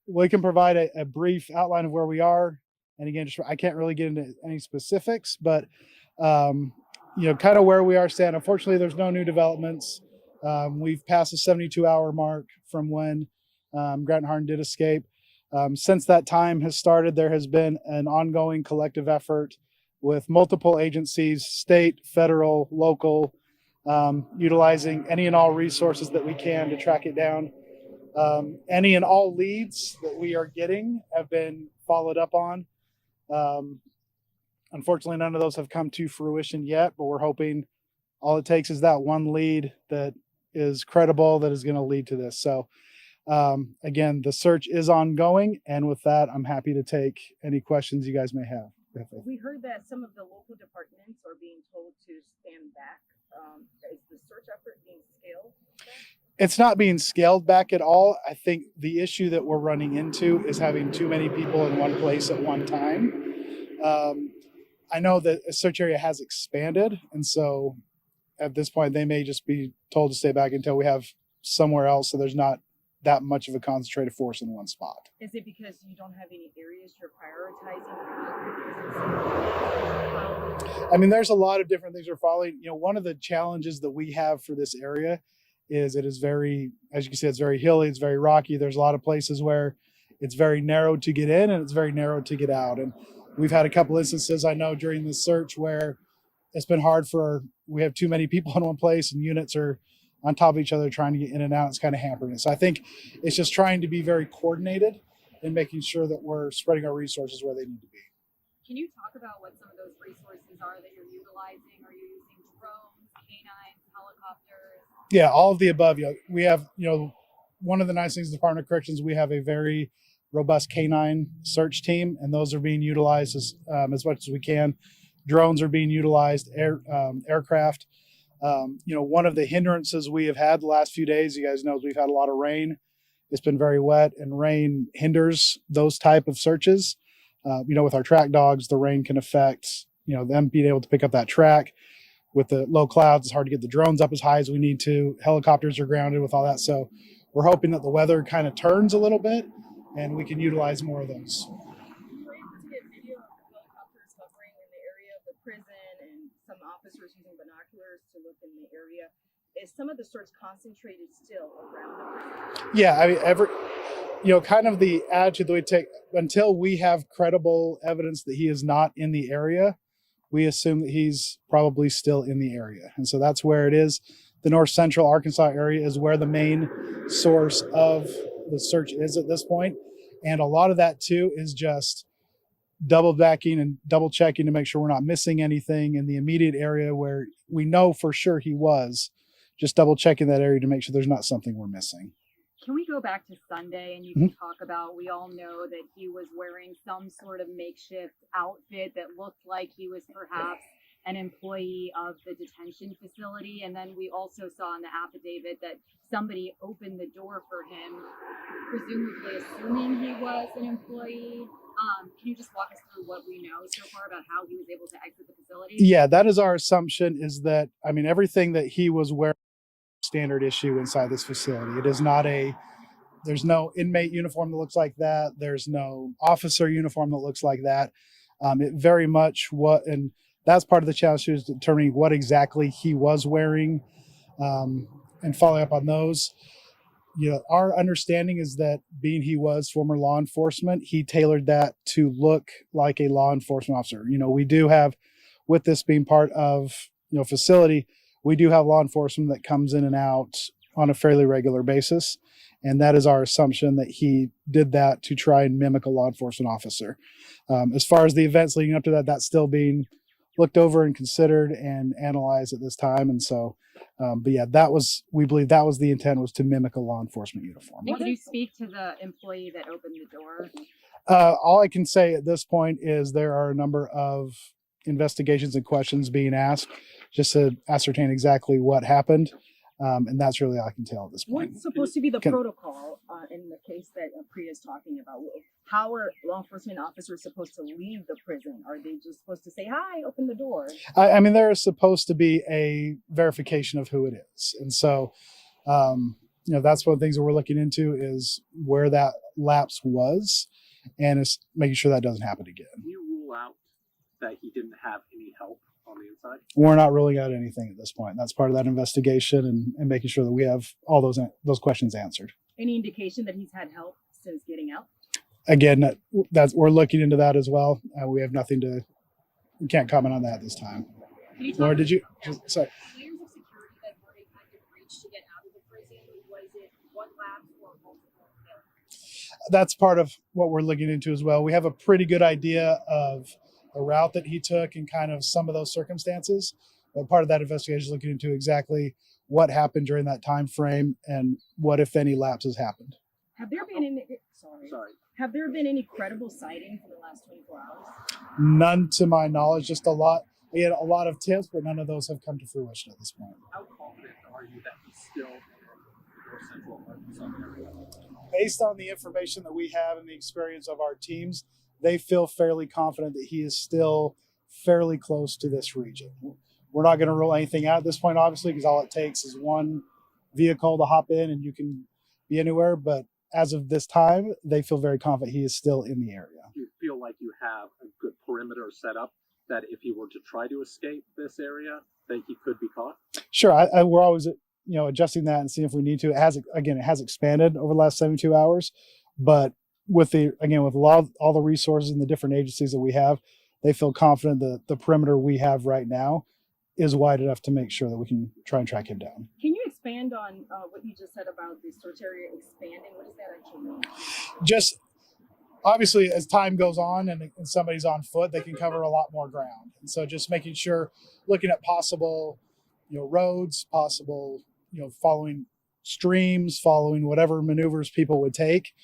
we can provide a brief outline of where we are. And again, just, I can't really get into any specifics, but kind of where we are stand. Unfortunately, there's no new developments. We've passed the 72-hour mark from when Grant Hardin did escape. Since that time has started, there has been an ongoing collective effort with multiple agencies, state, federal, local, utilizing any and all resources that we can to track it down. Any and all leads that we are getting have been followed up on. Unfortunately, none of those have come to fruition yet, but we're hoping all it takes is that one lead that is credible that is going to lead to this. So again, the search is ongoing. And with that, I'm happy to take any questions you guys may have. We heard that some of the local departments are being told to stand back. Is the search effort being scaled back? It's not being scaled back at all. I think the issue that we're running into is having too many people in one place at one time. I know that a search area has expanded, and so at this point, they may just be told to stay back until we have somewhere else, so there's not that much of a concentrated force in one spot. Is it because you don't have any areas you're prioritizing? I mean, there's a lot of different things we're following. One of the challenges that we have for this area is it is very, as you can see, it's very hilly, it's very rocky. There's a lot of places where it's very narrow to get in and it's very narrow to get out. And we've had a couple instances, I know, during this search where it's been hard we have too many people in one place and units are on top of each other trying to get in and out. It's kind of hampering it. So I think it's just trying to be very coordinated and making sure that we're spreading our resources where they need to be. Can you talk about what some of those resources are that you're utilizing? Are you using drones, canines, helicopters? Yeah, all of the above. We have, one of the nice things in the Department of Corrections, we have a very robust canine search team, and those are being utilized as much as we can. Drones are being utilized, aircraft. One of the hindrances we have had the last few days, you guys know, we've had a lot of rain. It's been very wet, and rain hinders those type of searches. With our track dogs, the rain can affect, them being able to pick up that track. With the low clouds, it's hard to get the drones up as high as we need to. Helicopters are grounded with all that. So we're hoping that the weather kind of turns a little bit and we can utilize more of those. You were able to get video of helicopters hovering in the area of the prison and some officers using binoculars to look in the area. Is some of the search concentrated still around the prison? Yeah, I mean, kind of the attitude that we take until we have credible evidence that he is not in the area, we assume that he's probably still in the area. And so that's where it is. The north central Arkansas area is where the main source of the search is at this point. And a lot of that too is just double backing and double checking to make sure we're not missing anything in the immediate area where we know for sure he was. Just double checking that area to make sure there's not something we're missing. Can we go back to Sunday and you can talk about, we all know that he was wearing some sort of makeshift outfit that looked like he was perhaps an employee of the detention facility. And then we also saw in the affidavit that somebody opened the door for him, presumably assuming he was an employee. Can you just walk us through what we know so far about how he was able to exit the facility? Yeah, that is our assumption, is that, everything that he was wearing standard issue inside this facility. It is not there's no inmate uniform that looks like that. There's no officer uniform that looks like that. It very much and that's part of the challenge, is determining what exactly he was wearing and following up on those. Our understanding is that being he was former law enforcement, he tailored that to look like a law enforcement officer. We do have, with this being part of, facility, we do have law enforcement that comes in and out on a fairly regular basis. And that is our assumption, that he did that to try and mimic a law enforcement officer. As far as the events leading up to that, that's still being looked over and considered and analyzed at this time. And so, but yeah, we believe that was the intent, was to mimic a law enforcement uniform. Can you speak to the employee that opened the door? All I can say at this point is there are a number of investigations and questions being asked just to ascertain exactly what happened. And that's really all I can tell at this point. What's supposed to be the protocol in the case that Priya is talking about? How are law enforcement officers supposed to leave the prison? Are they just supposed to say, hi, open the door? There is supposed to be a verification of who it is. And so that's one of the things that we're looking into is where that lapse was, and it's making sure that doesn't happen again. Can you rule out that he didn't have any help on the inside? We're not ruling out anything at this point. That's part of that investigation and making sure that we have all those questions answered. Any indication that he's had help since getting out? Again, we're looking into that as well. We have we can't comment on that at this time. Laura, did you? Sorry. Layers of security that were impacted breach to get out of the prison. Was it one lab or multiple failures? That's part of what we're looking into as well. We have a pretty good idea of the route that he took and kind of some of those circumstances. But part of that investigation is looking into exactly what happened during that time frame and what, if any, lapses happened. Have there been any? Sorry. Have there been any credible sightings in the last 24 hours? None to my knowledge. Just a lot. We had a lot of tips, but none of those have come to fruition at this point. How confident are you that he's still in North Central Arkansas area? Based on the information that we have and the experience of our teams, they feel fairly confident that he is still fairly close to this region. We're not going to rule anything out at this point, obviously, because all it takes is one vehicle to hop in and you can be anywhere. But as of this time, they feel very confident he is still in the area. Do you feel like you have a good perimeter set up that if he were to try to escape this area, that he could be caught? Sure. We're always adjusting that and seeing if we need to. It has expanded over the last 72 hours, but with all the resources and the different agencies that we have, they feel confident that the perimeter we have right now is wide enough to make sure that we can try and track him down. Can you expand on what you just said about the search area expanding? What does that actually mean? Just obviously, as time goes on and somebody's on foot, they can cover a lot more ground. And so just making sure, looking at possible, roads, possible, following streams, following whatever maneuvers people would take,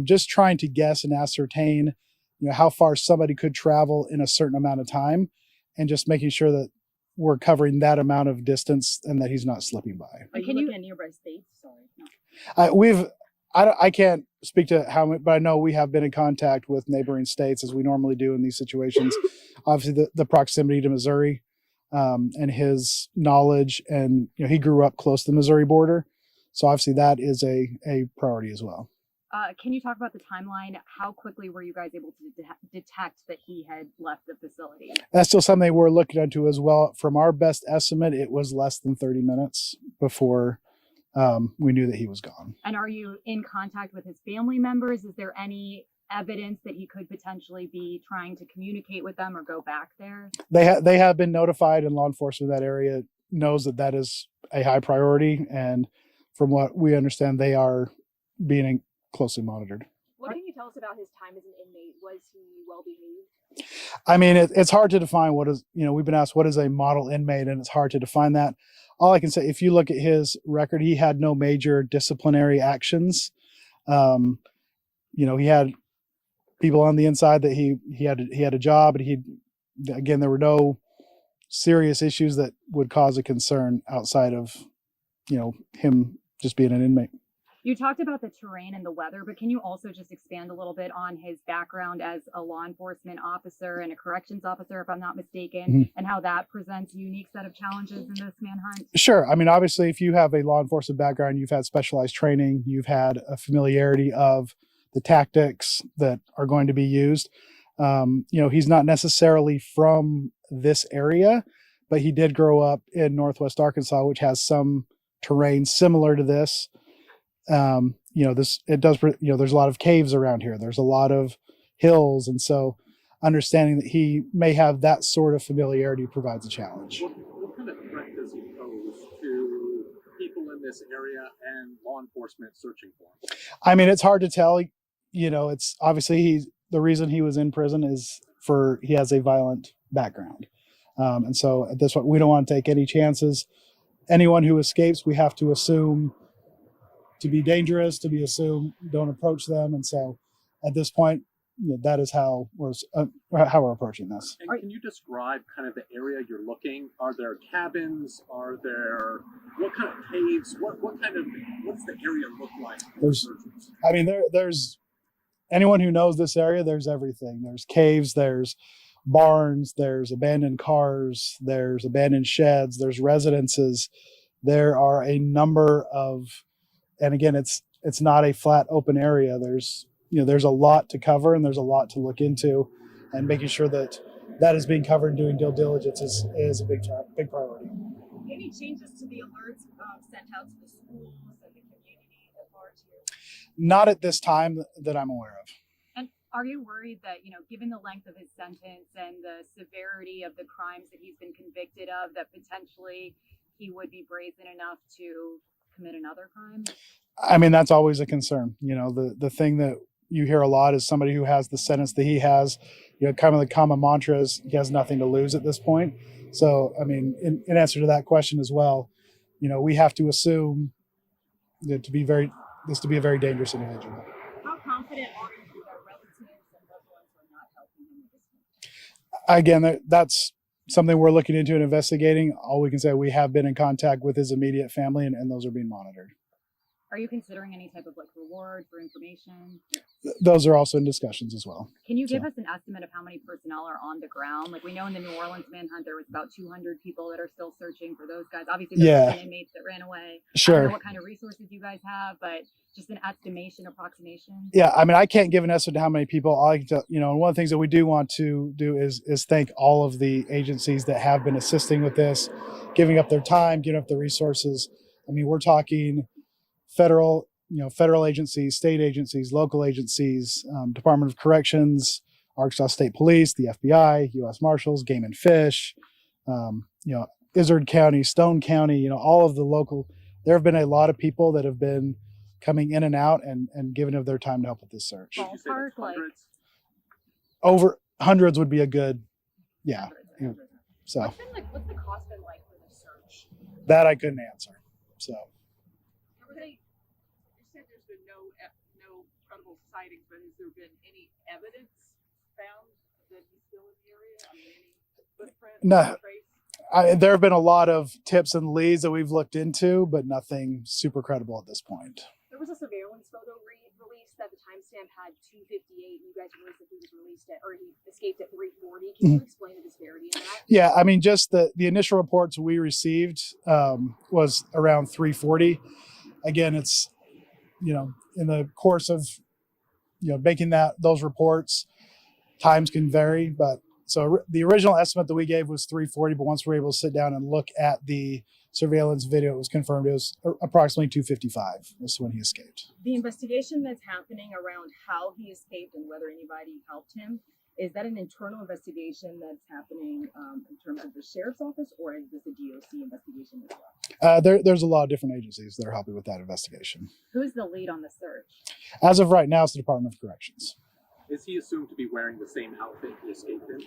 just trying to guess and ascertain, how far somebody could travel in a certain amount of time, and just making sure that we're covering that amount of distance and that he's not slipping by. Are you looking at nearby states? Sorry. No. I can't speak to how many, but I know we have been in contact with neighboring states as we normally do in these situations. Obviously, the proximity to Missouri and his knowledge, and he grew up close to the Missouri border, so obviously that is a priority as well. Can you talk about the timeline? How quickly were you guys able to detect that he had left the facility? That's still something we're looking into as well. From our best estimate, it was less than 30 minutes before we knew that he was gone. And are you in contact with his family members? Is there any evidence that he could potentially be trying to communicate with them or go back there? They have been notified, and law enforcement in that area knows that is a high priority. And from what we understand, they are being closely monitored. What can you tell us about his time as an inmate? Was he well behaved? I mean, it's hard to define what is, we've been asked what is a model inmate, and it's hard to define that. All I can say, if you look at his record, he had no major disciplinary actions. He had people on the inside that he had a job, and there were no serious issues that would cause a concern outside of, him just being an inmate. You talked about the terrain and the weather, but can you also just expand a little bit on his background as a law enforcement officer and a corrections officer, if I'm not mistaken, and how that presents a unique set of challenges in this manhunt? Sure. I mean, obviously, if you have a law enforcement background, you've had specialized training, you've had a familiarity of the tactics that are going to be used. He's not necessarily from this area, but he did grow up in Northwest Arkansas, which has some terrain similar to this. There's a lot of caves around here. There's a lot of hills. And so understanding that he may have that sort of familiarity provides a challenge. What kind of threat does he pose to people in this area and law enforcement searching for him? I mean, it's hard to tell. It's obviously the reason he was in prison is he has a violent background. And so at this point, we don't want to take any chances. Anyone who escapes, we have to assume to be dangerous, to be assumed, don't approach them. And so at this point, that is how we're approaching this. And can you describe kind of the area you're looking? Are there cabins? What kind of caves? What's the area look like? There's anyone who knows this area, there's everything. There's caves, there's barns, there's abandoned cars, there's abandoned sheds, there's residences. There are a number of and again, it's not a flat open area. There's there's a lot to cover and there's a lot to look into, and making sure that that is being covered and doing due diligence is a big priority. Any changes to the alerts sent out to the schools and the community at large here? Not at this time that I'm aware of. And are you worried that, given the length of his sentence and the severity of the crimes that he's been convicted of, that potentially he would be brazen enough to commit another crime? I mean, that's always a concern. The thing that you hear a lot is somebody who has the sentence that he has, kind of the common mantra is he has nothing to lose at this point. So, I mean, in answer to that question as well, we have to assume that to be a very dangerous individual. How confident are you that relatives and loved ones are not helping him at this point? Again, that's something we're looking into and investigating. All we can say, we have been in contact with his immediate family, and those are being monitored. Are you considering any type of reward for information? Those are also in discussions as well. Can you give us an estimate of how many personnel are on the ground? We know in the New Orleans manhunt, there was about 200 people that are still searching for those guys. Obviously, there's some inmates that ran away. Sure. I don't know what kind of resources you guys have, but just an estimation, approximation. Yeah, I mean, I can't give an estimate to how many people. All I can tell, and one of the things that we do want to do is thank all of the agencies that have been assisting with this, giving up their time, giving up their resources. I mean, we're talking federal agencies, state agencies, local agencies, Department of Corrections, Arkansas State Police, the FBI, U.S. Marshals, Game and Fish, Izard County, Stone County, all of the local. There have been a lot of people that have been coming in and out and giving of their time to help with this search. Did you say that's hundreds? Over hundreds would be a good, yeah. So What's the cost been like for the search? that I couldn't answer. So. You said there's been no credible sightings, but has there been any evidence found that he's still in the area? I mean, any footprints? No. Trace? There have been a lot of tips and leads that we've looked into, but nothing super credible at this point. There was a surveillance photo released that the timestamp had 2:58, and you guys released that he was released he escaped at 3:40. Can you explain the disparity in that? Yeah, I mean, just the initial reports we received was around 3:40. Again, it's in the course of making those reports, times can vary, but so the original estimate that we gave was 3:40, but once we were able to sit down and look at the surveillance video, it was confirmed it was approximately 2:55 was when he escaped. The investigation that's happening around how he escaped and whether anybody helped him, is that an internal investigation that's happening in terms of the sheriff's office, or is this a DOC investigation as well? There's a lot of different agencies that are helping with that investigation. Who's the lead on the search? As of right now, it's the Department of Corrections. Is he assumed to be wearing the same outfit he escaped in?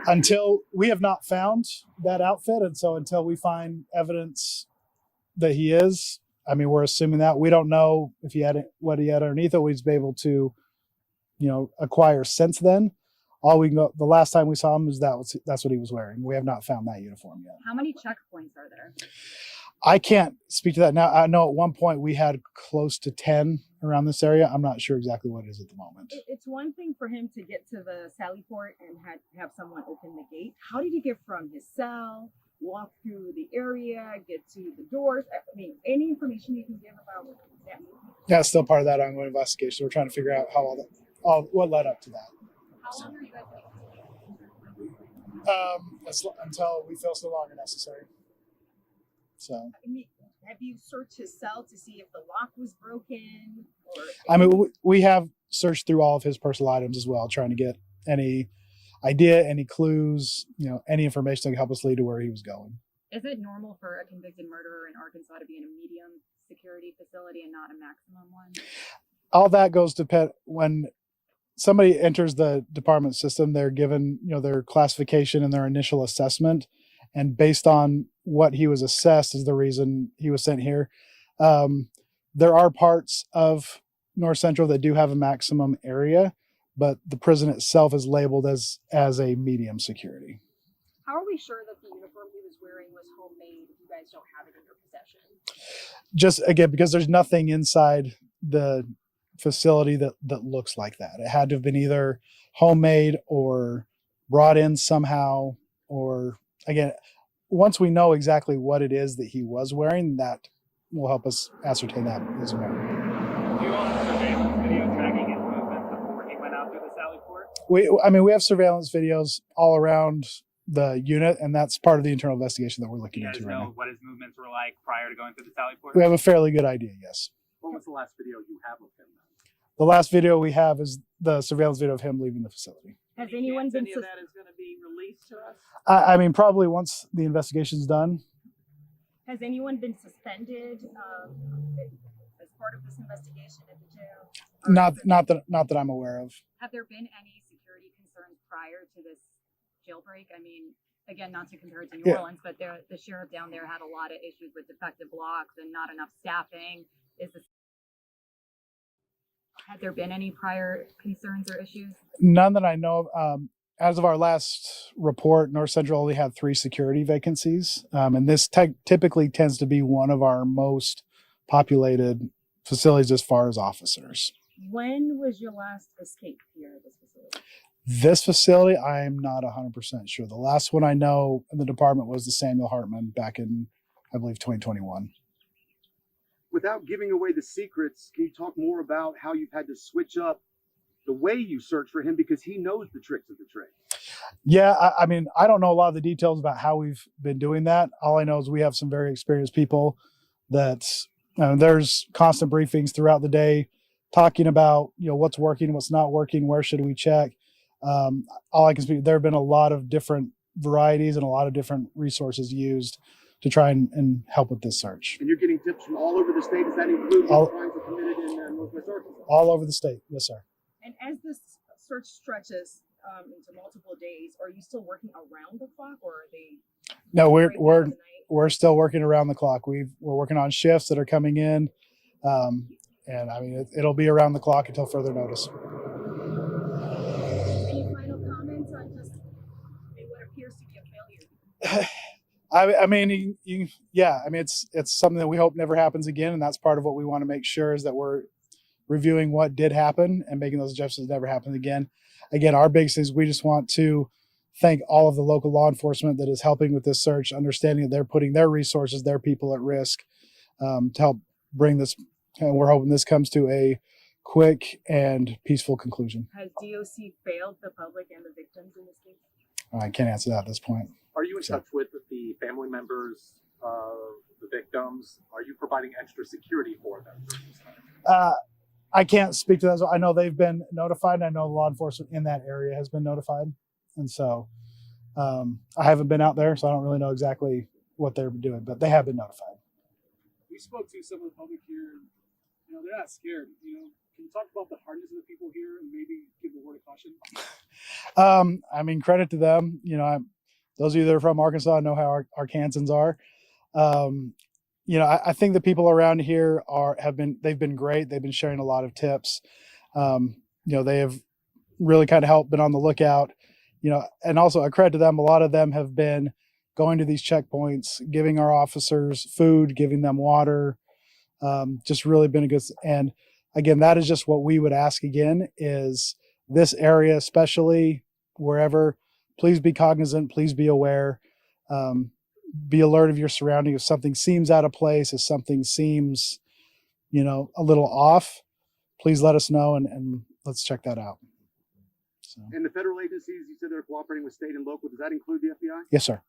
Until we have not found that outfit, and so until we find evidence that he is, I mean, we're assuming that. We don't know if he had what he had underneath it. We've been able to, acquire since then. All we know, the last time we saw him is that's what he was wearing. We have not found that uniform yet. How many checkpoints are there? I can't speak to that now. I know at one point we had close to 10 around this area. I'm not sure exactly what it is at the moment. It's one thing for him to get to the Sally Port and have someone open the gate. How did he get from his cell, walk through the area, get to the doors? I mean, any information you can give about that movement? Yeah, it's still part of that ongoing investigation. We're trying to figure out how what led up to that. How long are you guys Until we feel it's no longer necessary. So, I mean, have you searched his cell to see if the lock was broken? Or I mean, we have searched through all of his personal items as well, trying to get any idea, any clues, any information that can help us lead to where he was going. Is it normal for a convicted murderer in Arkansas to be in a medium security facility and not a maximum one? All that goes to when somebody enters the department system, they're given, their classification and their initial assessment. And based on what he was assessed is the reason he was sent here. There are parts of North Central that do have a maximum area, but the prison itself is labeled as a medium security. how are we sure that the uniform he was wearing was homemade if you guys don't have it in your possession? Just again, because there's nothing inside the facility that looks like that. It had to have been either homemade or brought in somehow, or again, once we know exactly what it is that he was wearing, that will help us ascertain that as well. Do you all have surveillance video tracking his movements before he went out through the Sally Port? We have surveillance videos all around the unit, and that's part of the internal investigation that we're Do looking you guys into right know now. what his movements were like prior to going through the Sally Port? We have a fairly good idea, yes. What was the last video you have of him? The last video we have is the surveillance video of him leaving the facility. Has Any anyone chance been any of that is going to be released to us? Probably once the investigation's done. has anyone been suspended as part of this investigation at the jail? Or Not that I'm aware of. Have there been any security concerns prior to this jailbreak? I mean, again, not to compare it to New Yeah. Orleans, but the sheriff down there had a lot of issues with defective blocks and not enough staffing. Had there been any prior concerns or issues? None that I know of. As of our last report, North Central only had 3 security vacancies, and this typically tends to be one of our most populated facilities as far as officers. When was your last escape here at this facility? This facility, I'm not 100% sure. The last one I know in the department was the Samuel Hartman back in, I believe, 2021. Without giving away the secrets, can you talk more about how you've had to switch up the way you search for him because he knows the tricks of the trade? Yeah, I don't know a lot of the details about how we've been doing that. All I know is we have some very experienced people that there's constant briefings throughout the day talking about, what's working, what's not working, where should we check. All I can speak, there have been a lot of different varieties and a lot of different resources used to try and help with this search. And you're getting tips from all over the state. Does that include All- the crimes that were committed in Northwest Arkansas? All over the state. Yes, sir. And as this search stretches into multiple days, are you still working around the clock, or are they? No, breaking up we're the night? we're still working around the clock. We're working on shifts that are coming in. And it'll be around the clock until further notice. Any final comments on just what appears to be a failure? It's something that we hope never happens again. And that's part of what we want to make sure is that we're reviewing what did happen and making those adjustments never happen again. Again, our biggest is we just want to thank all of the local law enforcement that is helping with this search, understanding that they're putting their resources, their people at risk to help bring this. And we're hoping this comes to a quick and peaceful conclusion. Has DOC failed the public and the victims in this case? I can't answer that at this point. Are you in touch with the family members of the victims? Are you providing extra security for them during this time? I can't speak to that. I know they've been notified. I know law enforcement in that area has been notified. And so I haven't been out there, so I don't really know exactly what they're doing, but they have been notified. We spoke to some of the public here, and they're not scared. Can you talk about the hardness of the people here and maybe give a word of caution? Credit to them. Those of you that are from Arkansas know how Arkansans are. I think the people around here they've been great. They've been sharing a lot of tips. They have really kind of helped, been on the lookout, and also a credit to them. A lot of them have been going to these checkpoints, giving our officers food, giving them water, just really been a good, and again, that is just what we would ask again is this area, especially wherever, please be cognizant, please be aware, be alert of your surroundings. If something seems out of place, if something seems, a little off, please let us know and let's check that out. So. And the federal agencies, you said they're cooperating with state and local. Does that include the FBI? Yes, sir.